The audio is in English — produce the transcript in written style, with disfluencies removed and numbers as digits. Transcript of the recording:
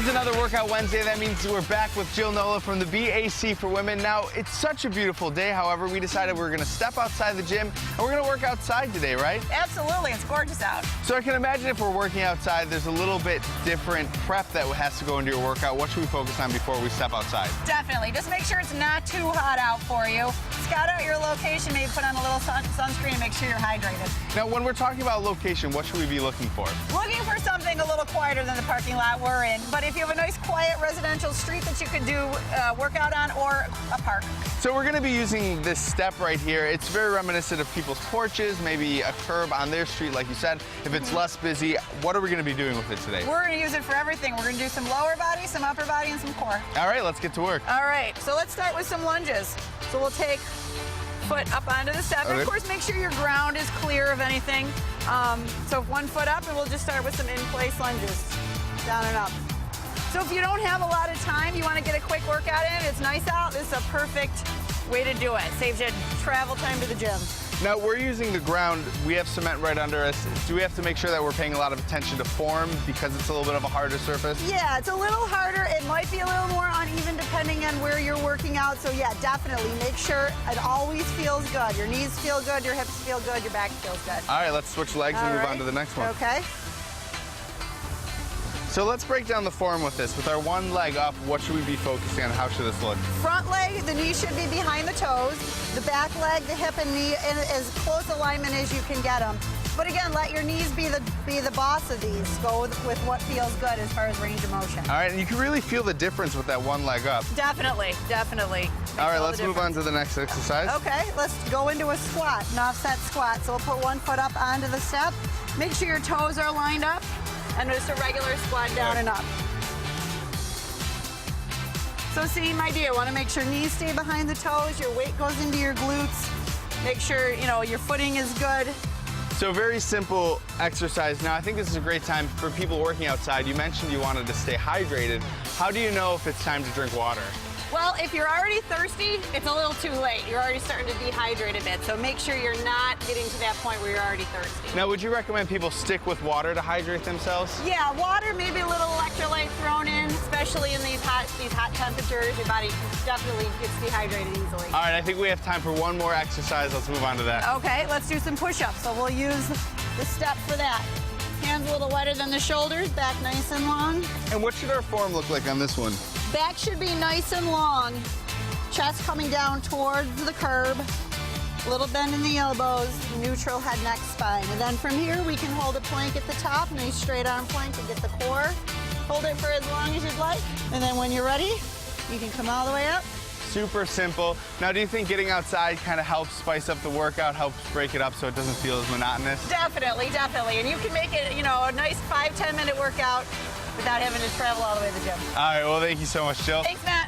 is another Workout Wednesday. That means we're back with Jill Nola from the BAC for Women. Now, it's such a beautiful day. However, we decided we're going to step outside the gym and we're going to work outside today, right? Absolutely. It's gorgeous out. So I can imagine if we're working outside, there's a little bit different prep that has to go into your workout. What should we focus on before we step outside? Definitely. Just make sure it's not too hot out for you. Scout out your location, maybe put on a little sunscreen and make sure you're hydrated. Now, when we're talking about location, what should we be looking for? Looking for something a little quieter than the parking lot we're in. But if you have a nice quiet residential street that you could do workout on, or a park. So we're going to be using this step right here. It's very reminiscent of people's porches, maybe a curb on their street, like you said. If it's less busy, what are we going to be doing with it today? We're going to use it for everything. We're going to do some lower body, some upper body, and some core. All right, let's get to work. All right, so let's start with some lunges. So we'll take foot up onto the step. Okay. And of course, make sure your ground is clear of anything. So 1 foot up, and we'll just start with some in-place lunges, down and up. So if you don't have a lot of time, you want to get a quick workout in, it's nice out, this is a perfect way to do it. Saves you travel time to the gym. Now, we're using the ground. We have cement right under us. Do we have to make sure that we're paying a lot of attention to form because it's a little bit of a harder surface? Yeah, it's a little harder. It might be a little more uneven depending on where you're working out. So yeah, definitely make sure it always feels good. Your knees feel good, your hips feel good, your back feels good. All right, let's switch legs and move on to the next one. Okay. So let's break down the form with this. With our one leg up, what should we be focusing on? How should this look? Front leg, the knee should be behind the toes. The back leg, the hip and knee in as close alignment as you can get them. But again, let your knees be the boss of these. Go with what feels good as far as range of motion. All right, and you can really feel the difference with that one leg up. Definitely, definitely. All right, let's move on to the next exercise. Okay, let's go into a squat, an offset squat. So we'll put 1 foot up onto the step. Make sure your toes are lined up. And just a regular squat down and up. So same idea, want to make sure knees stay behind the toes, your weight goes into your glutes. Make sure, your footing is good. So very simple exercise. Now, I think this is a great time for people working outside. You mentioned you wanted to stay hydrated. How do you know if it's time to drink water? Well, if you're already thirsty, it's a little too late. You're already starting to dehydrate a bit, so make sure you're not getting to that point where you're already thirsty. Now, would you recommend people stick with water to hydrate themselves? Yeah, water, maybe a little electrolyte thrown in, especially in these hot temperatures. Your body definitely gets dehydrated easily. All right, I think we have time for one more exercise. Let's move on to that. Okay, let's do some push-ups. So we'll use the step for that. Hands a little wider than the shoulders, back nice and long. And what should our form look like on this one? Back should be nice and long. Chest coming down towards the curb. Little bend in the elbows, neutral head, neck, spine. And then from here, we can hold a plank at the top, nice straight arm plank to get the core. Hold it for as long as you'd like. And then when you're ready, you can come all the way up. Super simple. Now, do you think getting outside kind of helps spice up the workout, helps break it up so it doesn't feel as monotonous? Definitely, definitely. And you can make it, a nice 5-10 minute workout without having to travel all the way to the gym. All right, well, thank you so much, Jill. Thanks, Matt.